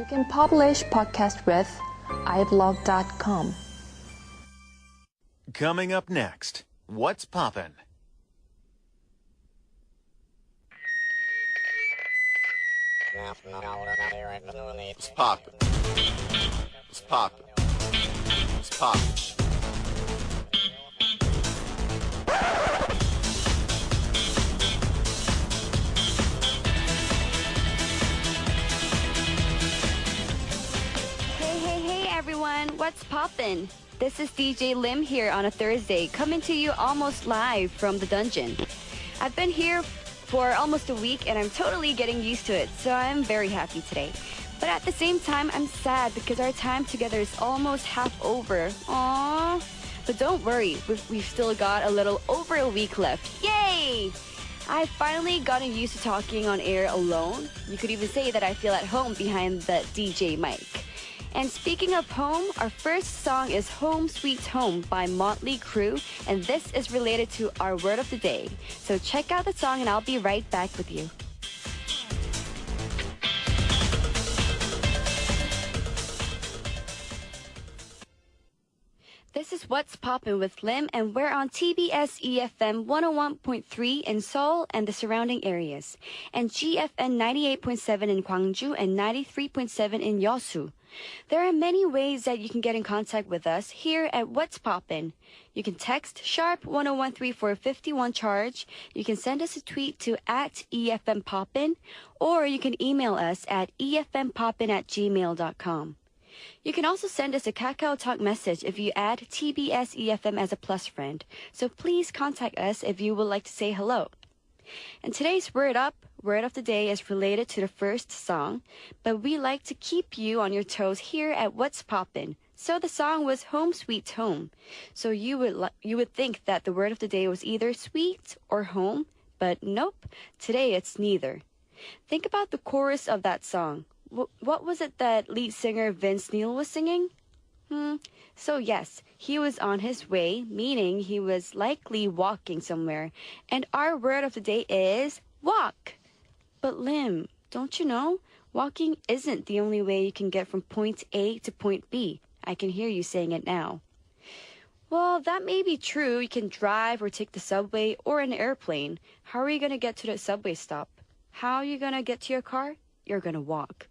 You can publish podcast with iblog.com. Coming up next, What's Poppin'? It's poppin'. It's poppin'. It's poppin'. Hey everyone, what's poppin'? This is DJ Lim here on a Thursday, coming to you almost live from the dungeon. I've been here for almost a week and I'm totally getting used to it, so I'm very happy today. But at the same time, I'm sad because our time together is almost half over. Aww. But don't worry, we've still got a little over a week left. Yay! I've finally gotten used to talking on air alone. You could even say that I feel at home behind the DJ mic. And speaking of home, our first song is Home Sweet Home by Motley Crue, and this is related to our word of the day. So check out the song and I'll be right back with you. This is What's Poppin' with Lim, and we're on TBS EFM 101.3 in Seoul and the surrounding areas, and GFN 98.7 in Gwangju and 93.7 in Yeosu. There are many ways that you can get in contact with us here at What's Poppin'. You can text sharp 1013 for a 51 charge. You can send us a tweet to @EFMPoppin, or you can email us at efmpoppin@gmail.com. You can also send us a Kakao Talk message if you add TBS EFM as a plus friend. So please contact us if you would like to say hello. And today's word of the day is related to the first song, but we like to keep you on your toes here at What's Poppin'. So the song was Home Sweet Home. So you would think that the word of the day was either sweet or home, but nope, today it's neither. Think about the chorus of that song. What was it that lead singer Vince Neil was singing? So yes, he was on his way, meaning he was likely walking somewhere. And our word of the day is walk. But Lim, don't you know? Walking isn't the only way you can get from point A to point B. I can hear you saying it now. Well, that may be true. You can drive or take the subway or an airplane. How are you going to get to the subway stop? How are you going to get to your car? You're going to walk.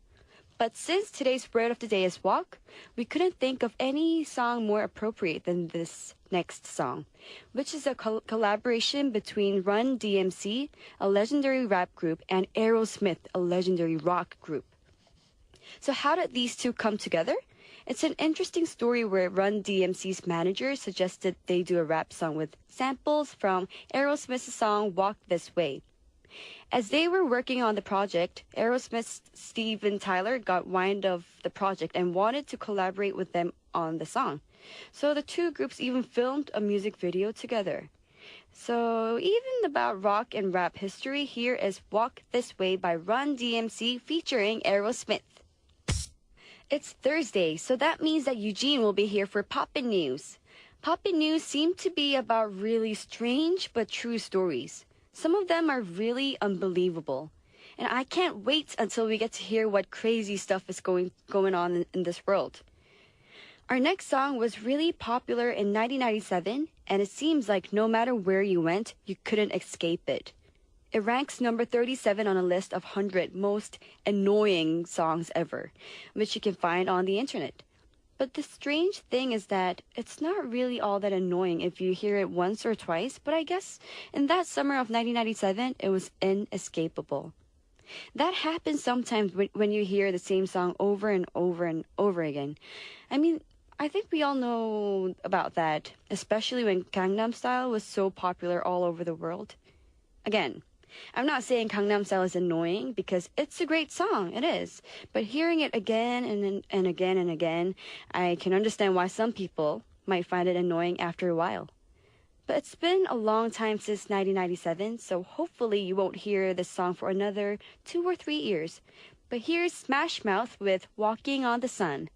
But since today's word of the day is walk, we couldn't think of any song more appropriate than this next song, which is a collaboration between Run DMC, a legendary rap group, and Aerosmith, a legendary rock group. So how did these two come together? It's an interesting story where Run DMC's manager suggested they do a rap song with samples from Aerosmith's song Walk This Way. As they were working on the project, Aerosmith's Steven Tyler got wind of the project and wanted to collaborate with them on the song. So the two groups even filmed a music video together. So even about rock and rap history, here is Walk This Way by Run DMC featuring Aerosmith. It's Thursday, so that means that Eugene will be here for Poppin' News. Poppin' News seem to be about really strange but true stories. Some of them are really unbelievable. And I can't wait until we get to hear what crazy stuff is going on in this world. Our next song was really popular in 1997, and it seems like no matter where you went, you couldn't escape it. It ranks number 37 on a list of 100 most annoying songs ever, which you can find on the internet. But the strange thing is that it's not really all that annoying if you hear it once or twice, but I guess in that summer of 1997, it was inescapable. That happens sometimes when you hear the same song over and over and over again. I mean, I think we all know about that, especially when Gangnam Style was so popular all over the world. Again, I'm not saying Gangnam Style is annoying because it's a great song, it is. But hearing it again and again and again, I can understand why some people might find it annoying after a while. But it's been a long time since 1997, so hopefully you won't hear this song for another 2 or 3 years. But here's Smash Mouth with Walking on the Sun.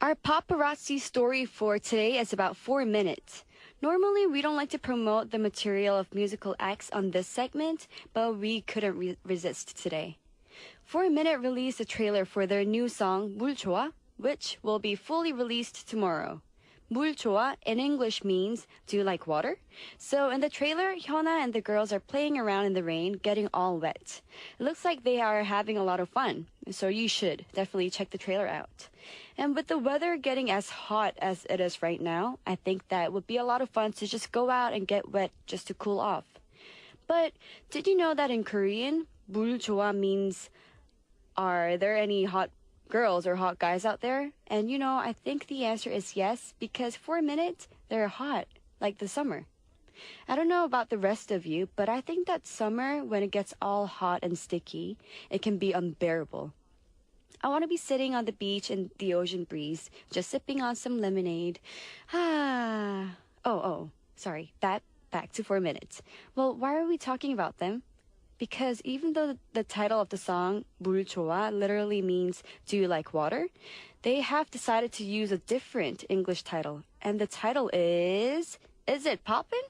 Our paparazzi story for today is about 4 minutes. Normally, we don't like to promote the material of musical acts on this segment, but we couldn't resist today. 4 Minute released a trailer for their new song, 물 좋아, which will be fully released tomorrow. 물 좋아 in English means, do you like water? So in the trailer, Hyuna and the girls are playing around in the rain, getting all wet. It looks like they are having a lot of fun, so you should definitely check the trailer out. And with the weather getting as hot as it is right now, I think that it would be a lot of fun to just go out and get wet just to cool off. But did you know that in Korean, 물 좋아 means, are there any hot girls or hot guys out there? And I think the answer is yes, because for a minute, they're hot, like the summer. I don't know about the rest of you, but I think that summer, when it gets all hot and sticky, it can be unbearable. I want to be sitting on the beach in the ocean breeze, just sipping on some lemonade. Sorry, back to 4 minutes. Well, why are we talking about them? Because even though the title of the song, 물 좋아, literally means, do you like water? They have decided to use a different English title. And the title is it Poppin?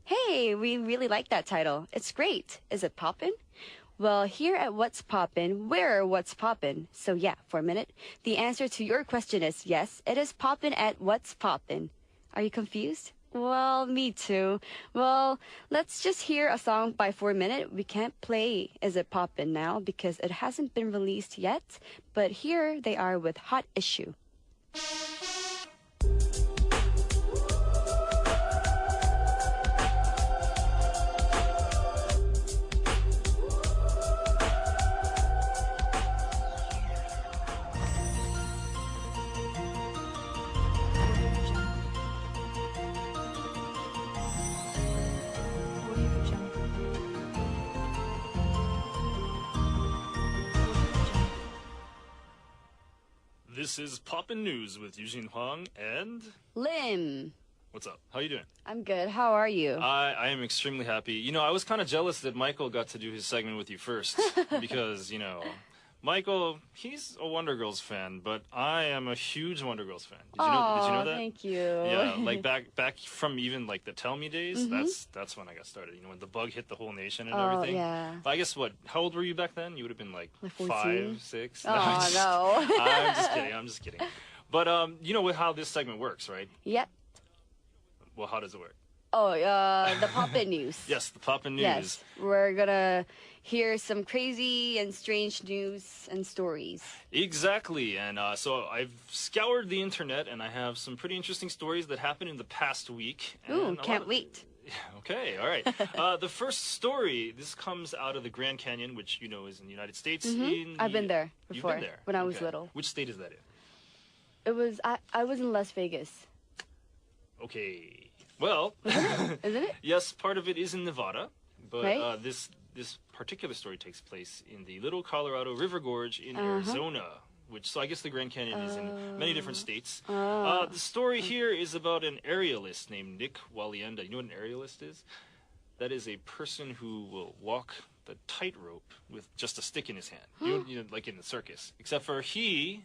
Hey, we really like that title. It's great. Is it Poppin? Well, here at What's Poppin', we're What's Poppin'. So yeah, for a minute, the answer to your question is yes, it is Poppin' at What's Poppin'. Are you confused? Well, me too. Well, let's just hear a song by 4 Minute. We can't play Is It Poppin' now because it hasn't been released yet, but here they are with Hot Issue. This is Poppin' News with Eugene Huang and Lim. What's up? How you doing? I'm good. How are you? I am extremely happy. I was kind of jealous that Michael got to do his segment with you first because, Michael, he's a Wonder Girls fan, but I am a huge Wonder Girls fan. Did you know that? Thank you. Yeah, like back from even like the Tell Me days, that's when I got started. When the bug hit the whole nation and everything. Yeah. But I guess how old were you back then? You would have been like 14? 5, 6. No. I'm just kidding. But you know how this segment works, right? Yep. Well, how does it work? The Poppin' News. Yes, the Poppin' News. Yes, we're gonna hear some crazy and strange news and stories. Exactly, and so I've scoured the internet, and I have some pretty interesting stories that happened in the past week. Ooh, can't wait. Okay, all right. The first story, this comes out of the Grand Canyon, which is in the United States. I've been there before. You've been there? When I was little. Which state is that in? It was I was in Las Vegas. Okay. Well, Isn't it? Yes, part of it is in Nevada, but Right? This particular story takes place in the Little Colorado River Gorge in Arizona, so I guess the Grand Canyon is in many different states. The story here is about an aerialist named Nick Walienda. You know what an aerialist is? That is a person who will walk the tightrope with just a stick in his hand, like in the circus. Except for he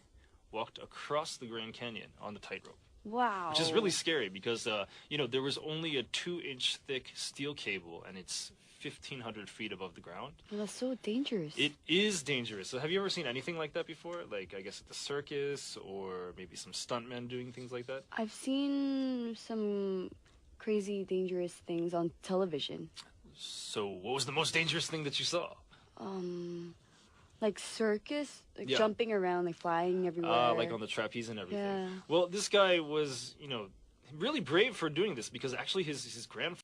walked across the Grand Canyon on the tightrope. Wow. Which is really scary because, there was only a 2-inch thick steel cable and it's 1,500 feet above the ground. Well, that's so dangerous. It is dangerous. So have you ever seen anything like that before? Like, I guess at the circus or maybe some stuntmen doing things like that? I've seen some crazy, dangerous things on television. So what was the most dangerous thing that you saw? Like circus, like Yeah. jumping around, like flying everywhere. Like on the trapeze and everything. Yeah. Well, this guy was, really brave for doing this because actually his grandfather